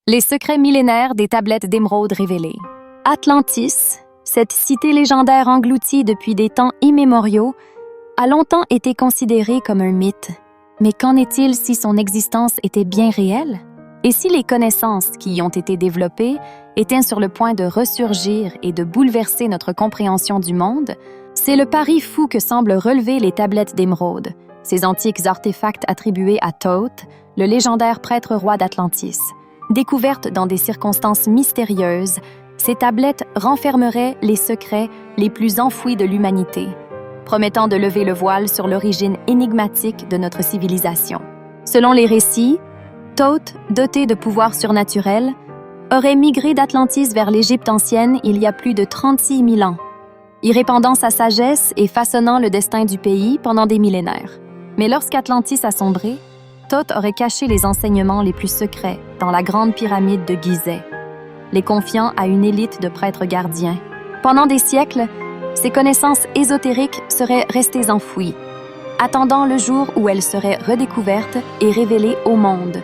Les secrets millénaires des tablettes d'émeraude révélées. Atlantis, cette cité légendaire engloutie depuis des temps immémoriaux, a longtemps été considérée comme un mythe. Mais qu'en est-il si son existence était bien réelle? Et si les connaissances qui y ont été développées étaient sur le point de ressurgir et de bouleverser notre compréhension du monde? C'est le pari fou que semblent relever les tablettes d'émeraude, ces antiques artefacts attribués à Thoth, le légendaire prêtre-roi d'Atlantis. Découvertes dans des circonstances mystérieuses, ces tablettes renfermeraient les secrets les plus enfouis de l'humanité, promettant de lever le voile sur l'origine énigmatique de notre civilisation. Selon les récits, Thoth, doté de pouvoirs surnaturels, aurait migré d'Atlantis vers l'Égypte ancienne il y a plus de 36 000 ans, y répandant sa sagesse et façonnant le destin du pays pendant des millénaires. Mais lorsqu'Atlantis a sombré, Thoth aurait caché les enseignements les plus secrets dans la grande pyramide de Gizeh, les confiant à une élite de prêtres gardiens. Pendant des siècles, ces connaissances ésotériques seraient restées enfouies, attendant le jour où elles seraient redécouvertes et révélées au monde.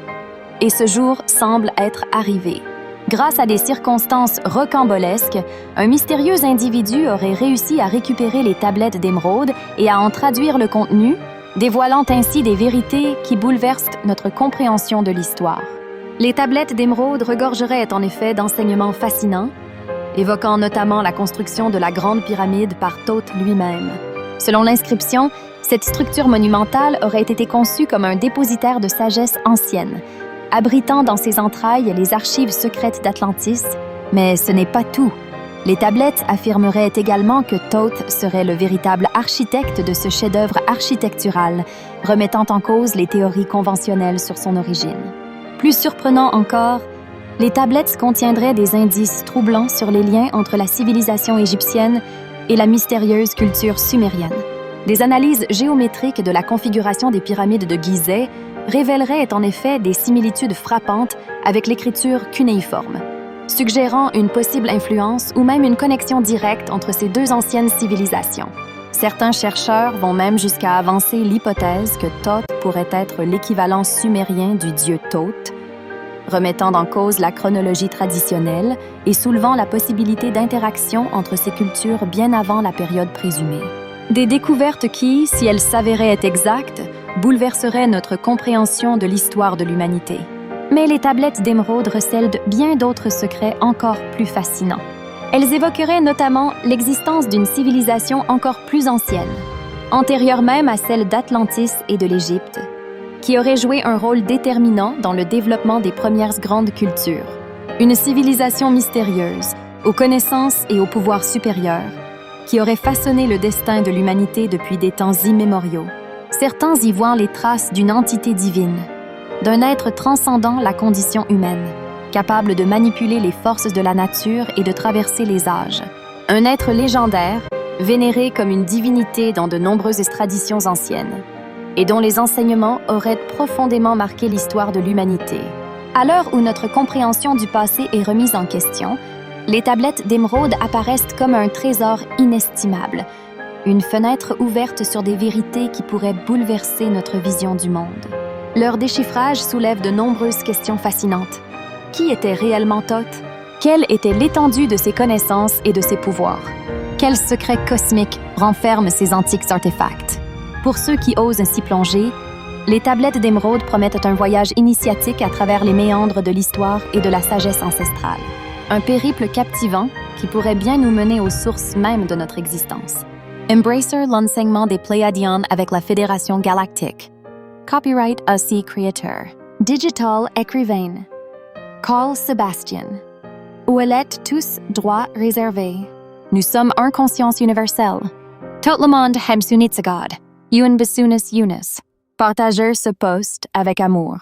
Et ce jour semble être arrivé. Grâce à des circonstances rocambolesques, un mystérieux individu aurait réussi à récupérer les tablettes d'émeraude et à en traduire le contenu, dévoilant ainsi des vérités qui bouleversent notre compréhension de l'histoire. Les tablettes d'émeraude regorgeraient en effet d'enseignements fascinants, évoquant notamment la construction de la Grande Pyramide par Thoth lui-même. Selon l'inscription, cette structure monumentale aurait été conçue comme un dépositaire de sagesse ancienne, abritant dans ses entrailles les archives secrètes d'Atlantis. Mais ce n'est pas tout. Les tablettes affirmeraient également que Thoth serait le véritable architecte de ce chef-d'œuvre architectural, remettant en cause les théories conventionnelles sur son origine. Plus surprenant encore, les tablettes contiendraient des indices troublants sur les liens entre la civilisation égyptienne et la mystérieuse culture sumérienne. Des analyses géométriques de la configuration des pyramides de Gizeh révéleraient en effet des similitudes frappantes avec l'écriture cunéiforme, suggérant une possible influence ou même une connexion directe entre ces deux anciennes civilisations. Certains chercheurs vont même jusqu'à avancer l'hypothèse que Thoth pourrait être l'équivalent sumérien du dieu Thoth, remettant en cause la chronologie traditionnelle et soulevant la possibilité d'interaction entre ces cultures bien avant la période présumée. Des découvertes qui, si elles s'avéraient être exactes, bouleverseraient notre compréhension de l'histoire de l'humanité. Mais les tablettes d'émeraude recèlent bien d'autres secrets encore plus fascinants. Elles évoqueraient notamment l'existence d'une civilisation encore plus ancienne, antérieure même à celle d'Atlantis et de l'Égypte, qui aurait joué un rôle déterminant dans le développement des premières grandes cultures. Une civilisation mystérieuse, aux connaissances et aux pouvoirs supérieurs, qui aurait façonné le destin de l'humanité depuis des temps immémoriaux. Certains y voient les traces d'une entité divine, d'un être transcendant la condition humaine, capable de manipuler les forces de la nature et de traverser les âges. Un être légendaire, vénéré comme une divinité dans de nombreuses traditions anciennes, et dont les enseignements auraient profondément marqué l'histoire de l'humanité. À l'heure où notre compréhension du passé est remise en question, les tablettes d'émeraude apparaissent comme un trésor inestimable, une fenêtre ouverte sur des vérités qui pourraient bouleverser notre vision du monde. Leur déchiffrage soulève de nombreuses questions fascinantes. Qui était réellement Thoth? Quelle était l'étendue de ses connaissances et de ses pouvoirs? Quels secrets cosmiques renferment ces antiques artefacts? Pour ceux qui osent s'y plonger, les tablettes d'émeraude promettent un voyage initiatique à travers les méandres de l'histoire et de la sagesse ancestrale. Un périple captivant qui pourrait bien nous mener aux sources mêmes de notre existence. Embracer l'enseignement des Pléiadiens avec la Fédération Galactique. Copyright aussi Creator. Digital écrivain. Carl Sebastian. Ouellet tous droits réservés. Nous sommes un conscience universelle. Tout le monde aime Sunitsagod. Yun Basunas Yunus. Partagez ce post avec amour.